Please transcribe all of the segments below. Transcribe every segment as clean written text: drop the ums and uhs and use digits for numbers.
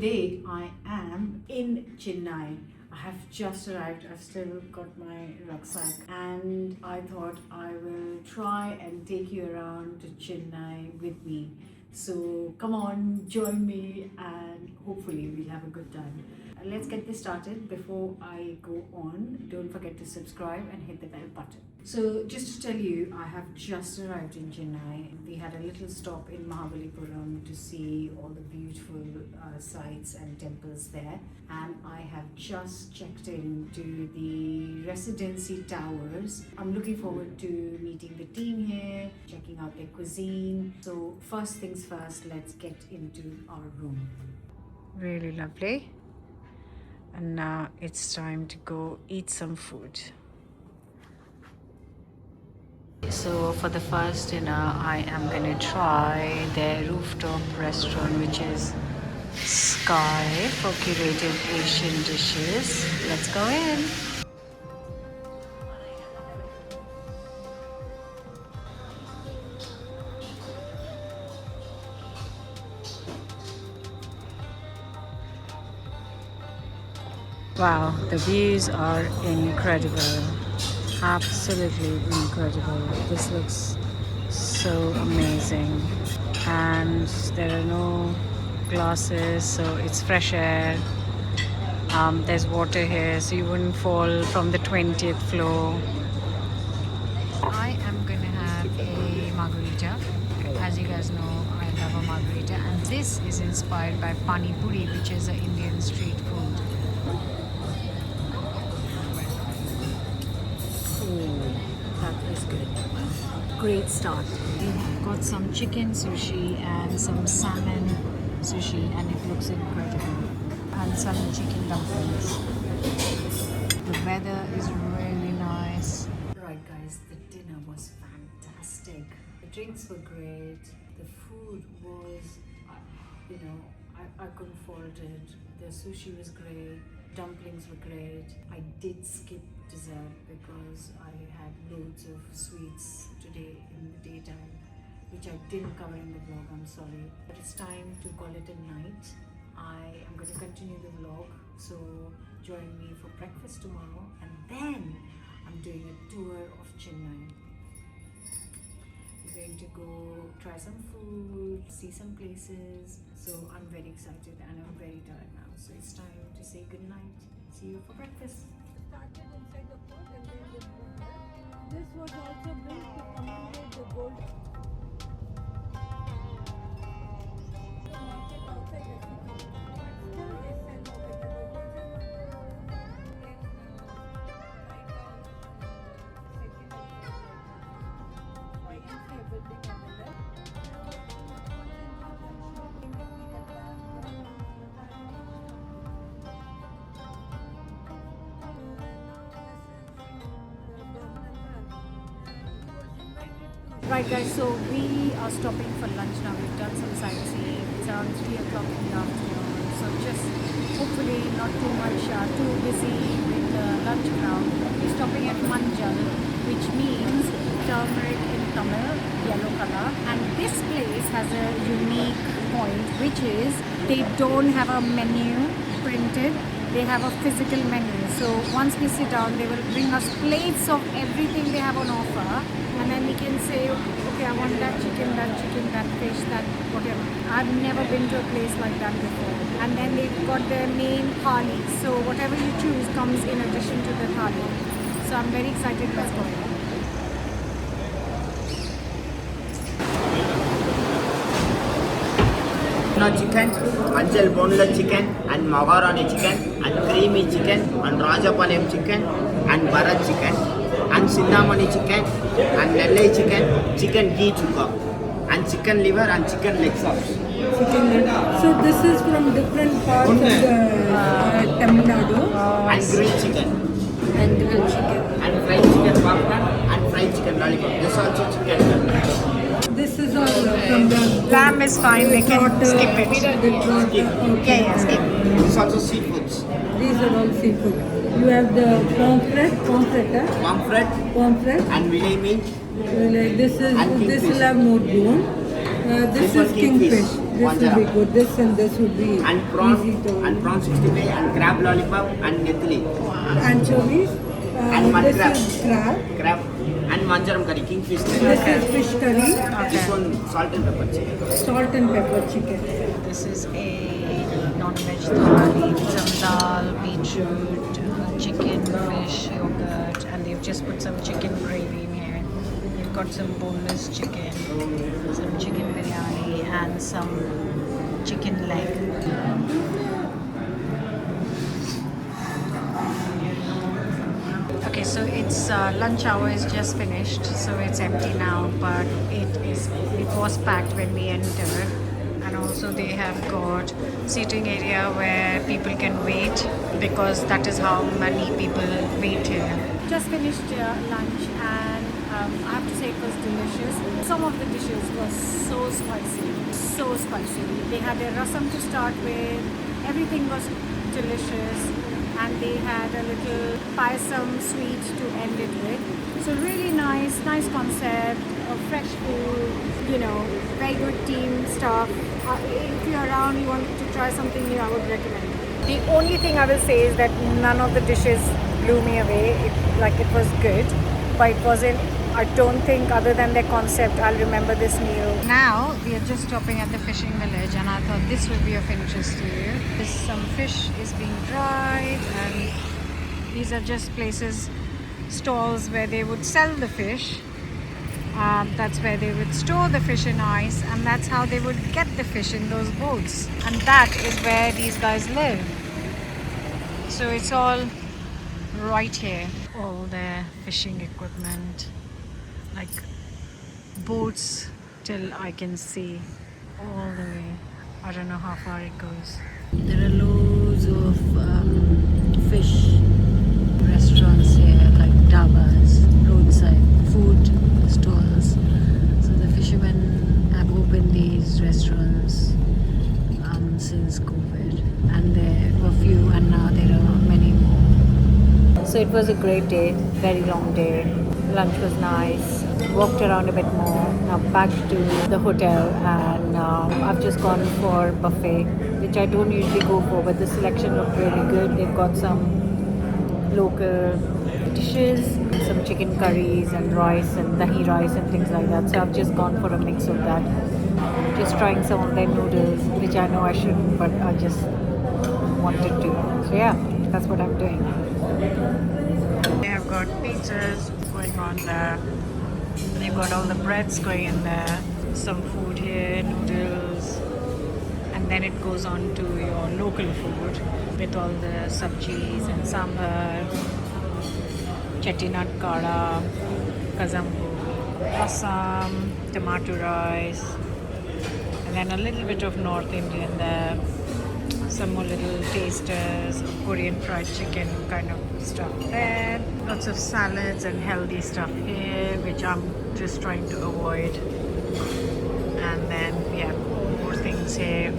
today I am in Chennai. I have just arrived. I've still got my rucksack and I thought I will try and take you around to Chennai with me. So come on, join me and hopefully we'll have a good time. Let's get this started. Before I go on, don't forget to subscribe and hit the bell button. So just to tell you, I have just arrived in Chennai. We had a little stop in Mahabalipuram to see all the beautiful sites and temples there. And I have just checked into the residency towers. I'm looking forward to meeting the team here, checking out their cuisine. So first things first, let's get into our room. Really lovely. And now it's time to go eat some food. So for the first dinner, I am going to try their rooftop restaurant, which is Sky, for curated Asian dishes. Let's go in. Wow, the views are incredible. Absolutely incredible. This looks so amazing. And there are no glasses, so it's fresh air. There's water here, so you wouldn't fall from the 20th floor. I am going to have a margarita. As you guys know, I love a margarita. And this is inspired by Pani Puri, which is an Indian street food. That is good. Great start. We've got some chicken sushi and some salmon sushi, and it looks incredible. And some chicken dumplings. The weather is really nice. Right guys, the dinner was fantastic. The drinks were great. The food was, I couldn't fault it. The sushi was great. Dumplings were great. I did skip dessert because I had loads of sweets today in the daytime, which I didn't cover in the vlog. I'm sorry, but it's time to call it a night. I am going to continue the vlog, so join me for breakfast tomorrow, and then I'm doing a tour of Chennai. We're going to go try some food, see some places. So I'm very excited and I'm very tired now. So it's time to say good night. See you for breakfast. Started inside the port and then the port. This was also built to accommodate the gold. The market outside the city, but still they sell over the gold. Right down second I can see a building on the left. Right guys, so we are stopping for lunch now. We've done some sightseeing. It's around 3 o'clock in the afternoon. So just hopefully not too much, too busy with the lunch crowd. We're stopping at Manjal, which means turmeric in Tamil, yellow color. And this place has a unique point, which is they don't have a menu printed. They have a physical menu. So once we sit down, they will bring us plates of everything they have on offer. And then we can say, okay, I want that chicken, that fish, that whatever. I've never been to a place like that before. And then they've got their main thali. So whatever you choose comes in addition to the thali. So I'm very excited. Let's go. Chicken, Manjal boneless chicken, and Maharani chicken, and creamy chicken, and Rajapalayam chicken, and Bharat chicken, and Sindhamani chicken, and Nellai chicken, chicken ghee chukka, and chicken liver and chicken leg chops. So this is from different parts of the Tamil Nadu. And grilled chicken. And grilled chicken. And fried chicken popcorn, and fried chicken lollipop. This also chicken. This is all from the Lamb is fine, we can skip it. Skip. Skip. This is also seafoods. These are all seafood. You have the pomfret, Pomfret, and Vilay meat. This And is kingfish. will have more bone. This is kingfish. This will be good. This and this would be and prawn easy to. and prawn 65 and crab lollipop and nettali Anchovies. and mud this crab. is crab. Crab and manjaram curry, kingfish curry. This is fish curry. This one salt and pepper chicken. Salt and pepper chicken. This is a non-veg thali with some dal, beetroot, chicken, fish, yogurt, and they've just put some chicken gravy in here. You've got some boneless chicken, some chicken biryani, and some chicken leg. Okay, so it's lunch hour is just finished, so it's empty now, but it was packed when we entered. And also they have got seating area where people can wait, because that is how many people wait here. Just finished lunch, and I have to say it was delicious. Some of the dishes were so spicy. They had a rasam to start with. Everything was delicious, and they had a little payasam sweet to end it with. So really nice concept, fresh food, very good team staff. If you're around, you want to try something new, I would recommend. The only thing I will say is that none of the dishes blew me away. It was good, but it wasn't. I don't think, other than their concept, I'll remember this meal. Now we are just stopping at the fishing village, and I thought this would be of interest to you. Some fish is being dried, and these are just places, stalls where they would sell the fish. That's where they would store the fish in ice, and that's how they would get the fish in those boats. And that is where these guys live. So it's all right here. All their fishing equipment, like boats till I can see all the way. I don't know how far it goes. There are loads of fish restaurants here, like dhabas, roadside food stalls. So the fishermen have opened these restaurants since COVID, and there were few, and now there are many more. So it was a great day, very long day. Lunch was nice. Walked around a bit more. Now back to the hotel, and I've just gone for buffet, which I don't usually go for, but the selection looked really good. They've got some local dishes, some chicken curries and rice and dahi rice and things like that. So I've just gone for a mix of that. Just trying some of their noodles, which I know I shouldn't, but I just wanted to. So yeah, that's what I'm doing. They have got pizzas going on there. They've got all the breads going in there. Some food here, noodles. And then it goes on to your local food with all the sabjis and sambar, chettinad kada, kazambu, rasam, tomato rice, and then a little bit of North Indian there. Some more little tasters, Korean fried chicken kind of stuff there. Lots of salads and healthy stuff here, which I'm just trying to avoid. And then, yeah, more things here.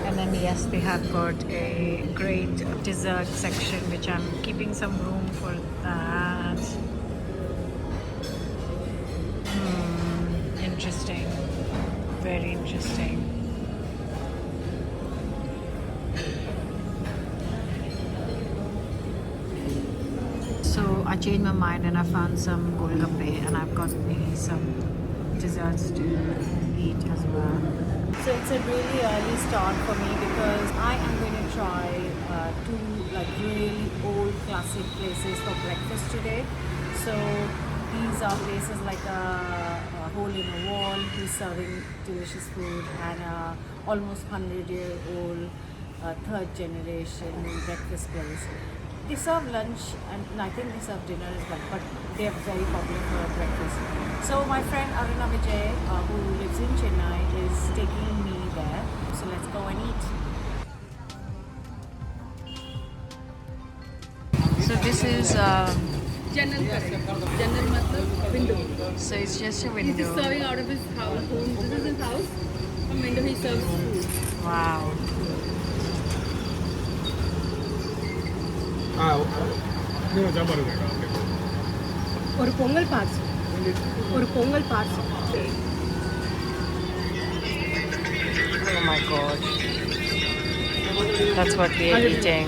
And then, yes, they have got a great dessert section, which I'm keeping some room for that. Interesting. Very interesting. So I changed my mind and I found some golgappe, and I've got me some desserts to eat as well. So it's a really early start for me, because I am going to try two really old classic places for breakfast today. So these are places like a hole in a wall who's serving delicious food, and almost 100-year-old third generation breakfast place. They serve lunch, and I think they serve dinner as well, but they are very popular for breakfast. So my friend Aruna Vijay, who lives in Chennai, is taking me there. So let's go and eat. So this is General matlab window. so it's just a He's window. serving out of his house. This is his house. From window he serves food. Wow. ஒரு Pongal parcel Oh my god. That's what we are eating.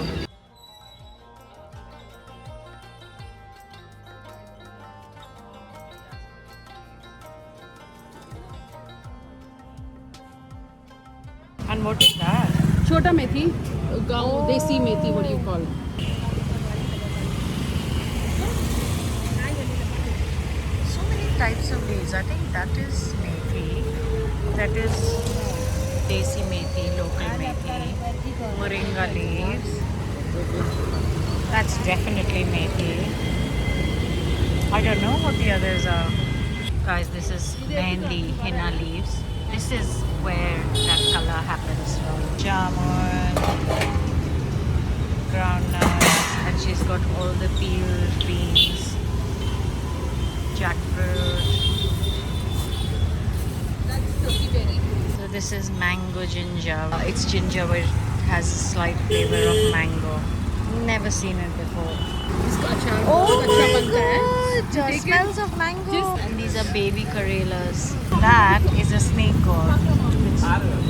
And what is that? Chota methi, gaon desi methi, what do you call? So many types of leaves. I think that is methi. That is desi methi, local methi. Moringa leaves. That's definitely methi. I don't know what the others are. Guys, this is mainly henna leaves. This is where that color happens from. Jamun, groundnuts, and she's got all the peeled beans, jackfruit. So this is mango ginger. It's ginger but it has a slight flavor of mango. Never seen it before. Oh my god! Smells of mango. And these are baby Karelas. That is a snake gourd, which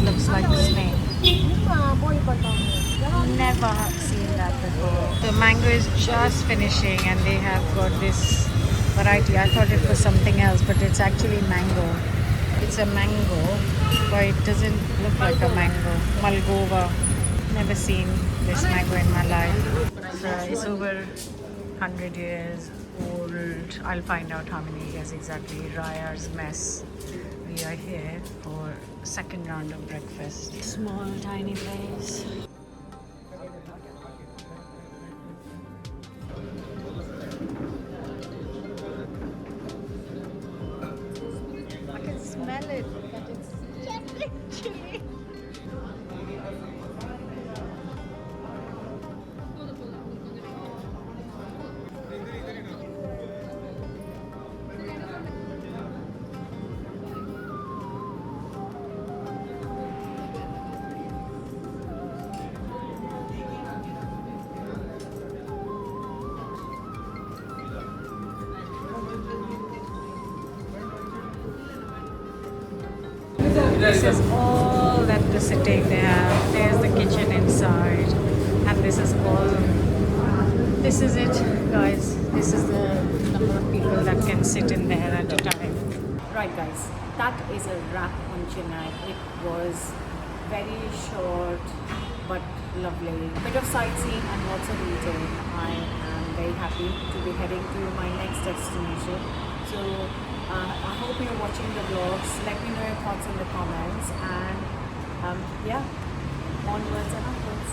looks like a snake. Never seen that before. The mango is just finishing and they have got this variety. I thought it was something else, but it's actually mango. It's a mango, but it doesn't look like a mango. Malgova. Never seen this mango in my life. It's over 100 years old. I'll find out how many years exactly. Raya's mess. We are here for second round of breakfast. Small tiny place. I can smell it, but it's chili. This is all that the sitting they have. There's the kitchen inside, and this is all. This is it, guys. This is the number of people that can sit in there at a time. Right, guys, that is a wrap on Chennai. It was very short but lovely. Bit of sightseeing and lots of eating. I am very happy to be heading to my next destination. So I hope you're watching the vlogs. Let me know your thoughts in the comments, and yeah, onwards and upwards.